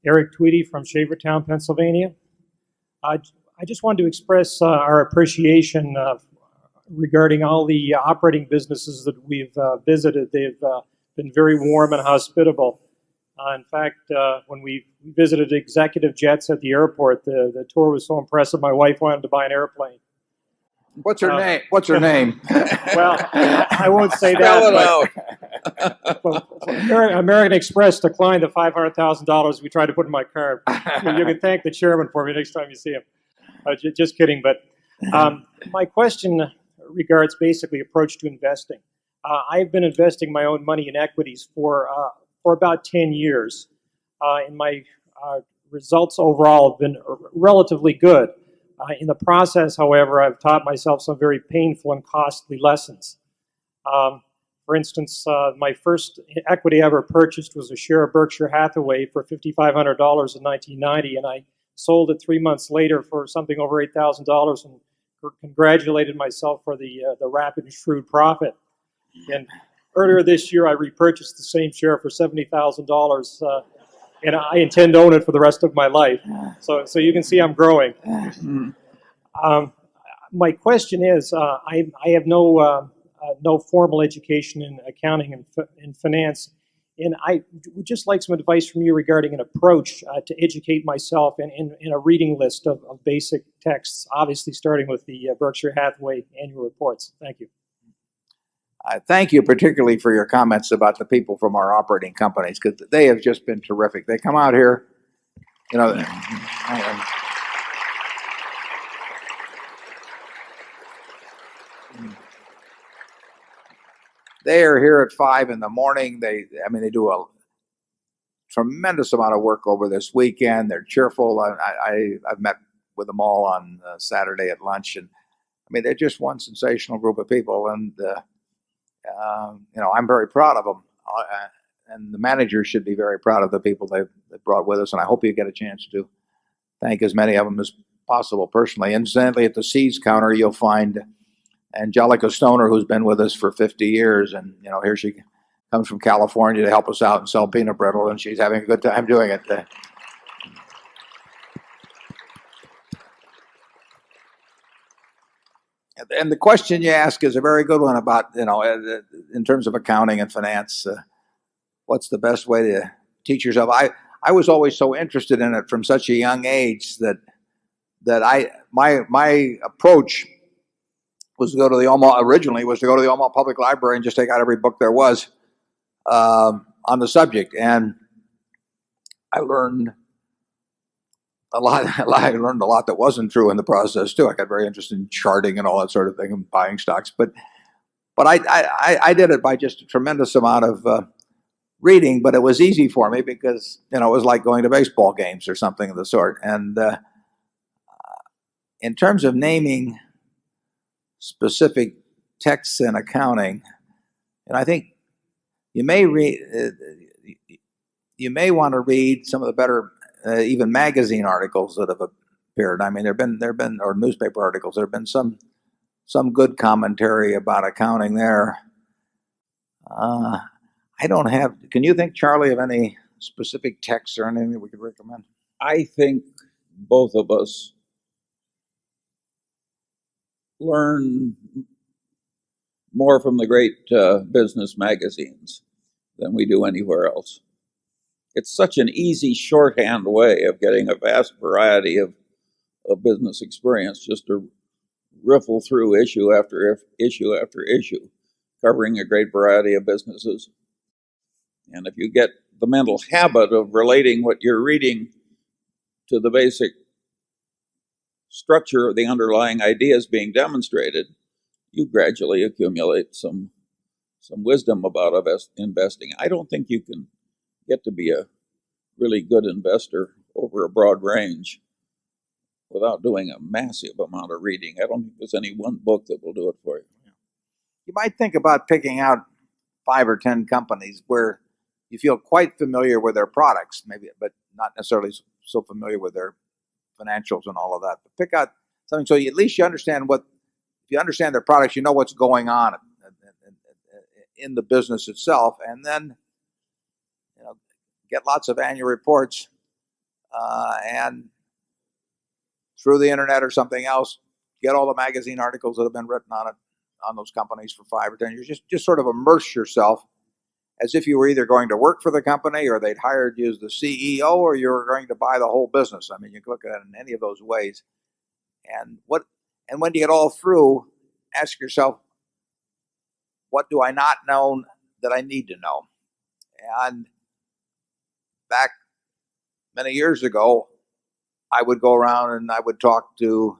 Eric Tweedy from Shavertown, Pennsylvania. I just wanted to express our appreciation regarding all the operating businesses that we've visited. They've been very warm and hospitable. In fact, when we visited executive jets at the airport, the tour was so impressive, my wife wanted to buy an airplane. What's her name? What's her name? Well, I won't say that. But American Express declined the $500,000 we tried to put in my car. You can thank the chairman for me next time you see him. Just kidding. But my question regards basically approach to investing. I've been investing my own money in equities for about 10 years, and my results overall have been relatively good. In the process, however, I've taught myself some very painful and costly lessons. For instance, my first equity I ever purchased was a share of Berkshire Hathaway for $5,500 in 1990, and I sold it 3 months later for something over $8,000 and congratulated myself for the rapid and shrewd profit. And earlier this year, I repurchased the same share for $70,000. And I intend to own it for the rest of my life. So you can see I'm growing. My question is, I have no formal education in accounting and finance, and I would just like some advice from you regarding an approach to educate myself in a reading list of basic texts, obviously starting with the Berkshire Hathaway annual reports. Thank you. Thank you particularly for your comments about the people from our operating companies, because they have just been terrific. They come out here, you know. They are here at 5 in the morning. They do a tremendous amount of work over this weekend. They're cheerful. I've met with them all on Saturday at lunch, and they're just one sensational group of people, and I'm very proud of them, and the managers should be very proud of the people they've brought with us, and I hope you get a chance to thank as many of them as possible personally. Incidentally, at the C's counter, you'll find Angelica Stoner, who's been with us for 50 years, and here she comes from California to help us out and sell peanut brittle, and she's having a good time doing it. And the question you ask is a very good one about, in terms of accounting and finance, what's the best way to teach yourself? I was always so interested in it from such a young age that my approach was to go to the Omaha Public Library and just take out every book there was on the subject, and I learned a lot. I learned a lot that wasn't true in the process too. I got very interested in charting and all that sort of thing and buying stocks. But I did it by just a tremendous amount of reading. But it was easy for me because it was like going to baseball games or something of the sort. And in terms of naming specific texts in accounting, and I think you may want to read some of the better. Even magazine articles that have appeared. There've been or newspaper articles. There have been some good commentary about accounting there. I don't have. Can you think, Charlie, of any specific texts or anything that we could recommend? I think both of us learn more from the great business magazines than we do anywhere else. It's such an easy shorthand way of getting a vast variety of business experience, just to riffle through issue after issue after issue, covering a great variety of businesses. And if you get the mental habit of relating what you're reading to the basic structure of the underlying ideas being demonstrated, you gradually accumulate some wisdom about investing. I don't think you can get to be a really good investor over a broad range without doing a massive amount of reading. I don't think there's any one book that will do it for you. You might think about picking out 5 or 10 companies where you feel quite familiar with their products, maybe, but not necessarily so familiar with their financials and all of that. But pick out something so at least you understand if you understand their products, you know what's going on in the business itself, and then get lots of annual reports and through the internet or something else, get all the magazine articles that have been written on it, on those companies for 5 or 10 years. Just sort of immerse yourself as if you were either going to work for the company or they'd hired you as the CEO or you were going to buy the whole business. I mean, you can look at it in any of those ways. And when you get all through, ask yourself, what do I not know that I need to know? And back many years ago, I would go around and I would talk to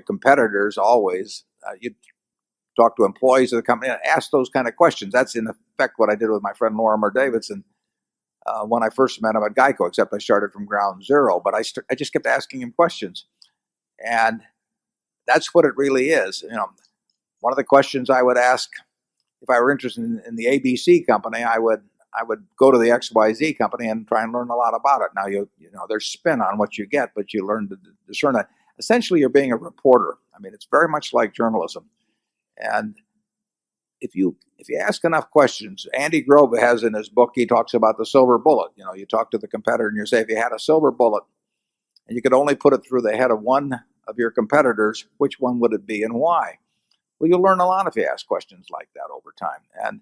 competitors always. You'd talk to employees of the company and ask those kind of questions. That's in effect what I did with my friend Lorimer Davidson when I first met him at Geico, except I started from ground zero. But I just kept asking him questions. And that's what it really is. You know, one of the questions I would ask if I were interested in the ABC company, I would go to the XYZ company and try and learn a lot about it. Now, you know, there's spin on what you get, but you learn to discern it. Essentially, you're being a reporter. I mean, it's very much like journalism. And if you ask enough questions, Andy Grove has in his book, he talks about the silver bullet. You know, you talk to the competitor and you say, if you had a silver bullet and you could only put it through the head of one of your competitors, which one would it be and why? Well, you'll learn a lot if you ask questions like that over time. And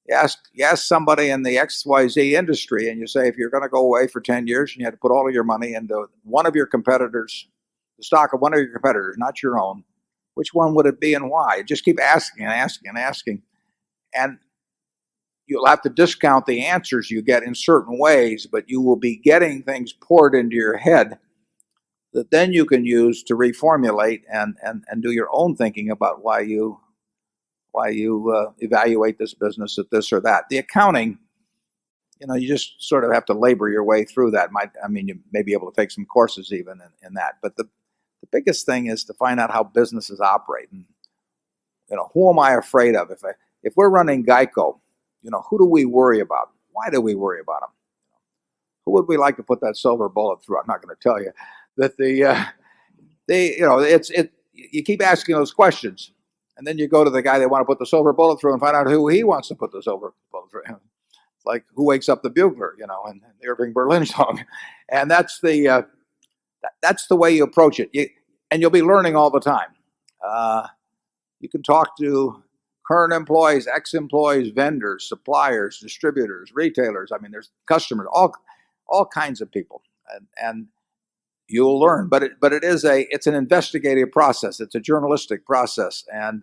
you ask somebody in the XYZ industry and you say, if you're going to go away for 10 years and you had to put all of your money into one of your competitors, the stock of one of your competitors, not your own, which one would it be and why? Just keep asking and asking and asking. And you'll have to discount the answers you get in certain ways, but you will be getting things poured into your head that then you can use to reformulate and do your own thinking about why you evaluate this business at this or that. The accounting, you know, you just sort of have to labor your way through that. You may be able to take some courses even in that. But the biggest thing is to find out how businesses operate. And, you know, who am I afraid of? If we're running Geico, you know, who do we worry about? Why do we worry about them? Who would we like to put that silver bullet through? I'm not going to tell you that you keep asking those questions. And then you go to the guy they want to put the silver bullet through and find out who he wants to put the silver bullet through. It's like Who Wakes Up the Bugler, you know, and the Irving Berlin song. And that's the way you approach it. And you'll be learning all the time. You can talk to current employees, ex-employees, vendors, suppliers, distributors, retailers. I mean, there's customers, all kinds of people, and you'll learn. But it's an investigative process. It's a journalistic process, and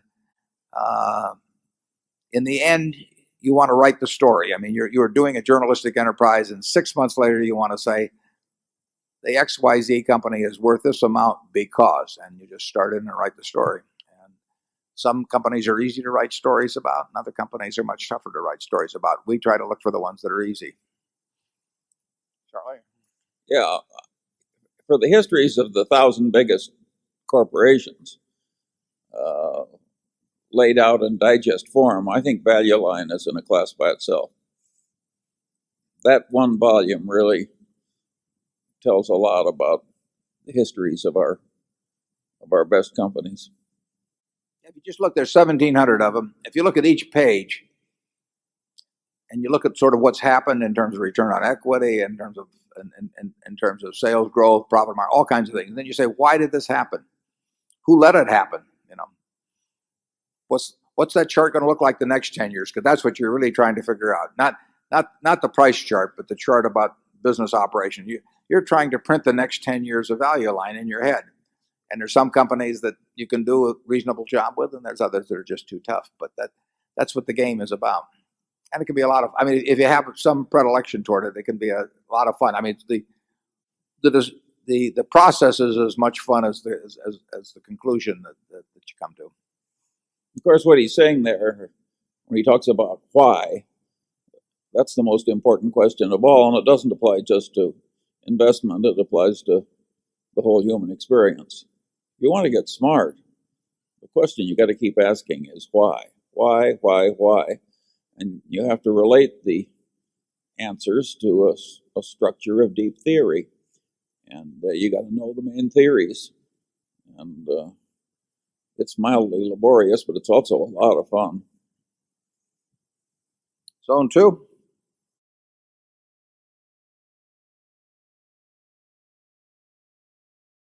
in the end, you want to write the story. I mean, you're doing a journalistic enterprise, and 6 months later, you want to say the XYZ company is worth this amount because, and you just start in and write the story. And some companies are easy to write stories about, and other companies are much tougher to write stories about. We try to look for the ones that are easy. Charlie? Yeah. For the histories of the 1,000 biggest corporations, laid out in digest form, I think Value Line is in a class by itself. That one volume really tells a lot about the histories of our best companies. If you just look, there's 1,700 of them. If you look at each page, and you look at sort of what's happened in terms of return on equity, in terms of sales growth, profit margin, all kinds of things, and then you say, why did this happen? Who let it happen? You know, what's that chart going to look like the next 10 years? Because that's what you're really trying to figure out. Not the price chart, but the chart about business operation. You're trying to print the next 10 years of Value Line in your head. And there's some companies that you can do a reasonable job with, and there's others that are just too tough. But that's what the game is about. And it can be a lot of, I mean, if you have some predilection toward it, it can be a lot of fun. I mean, the process is as much fun as the conclusion that you come to. Of course, what he's saying there, when he talks about why, that's the most important question of all, and it doesn't apply just to investment, it applies to the whole human experience. If you want to get smart, the question you got to keep asking is why? Why? And you have to relate the answers to a structure of deep theory. And you got to know the main theories. And it's mildly laborious, but it's also a lot of fun. Zone 2.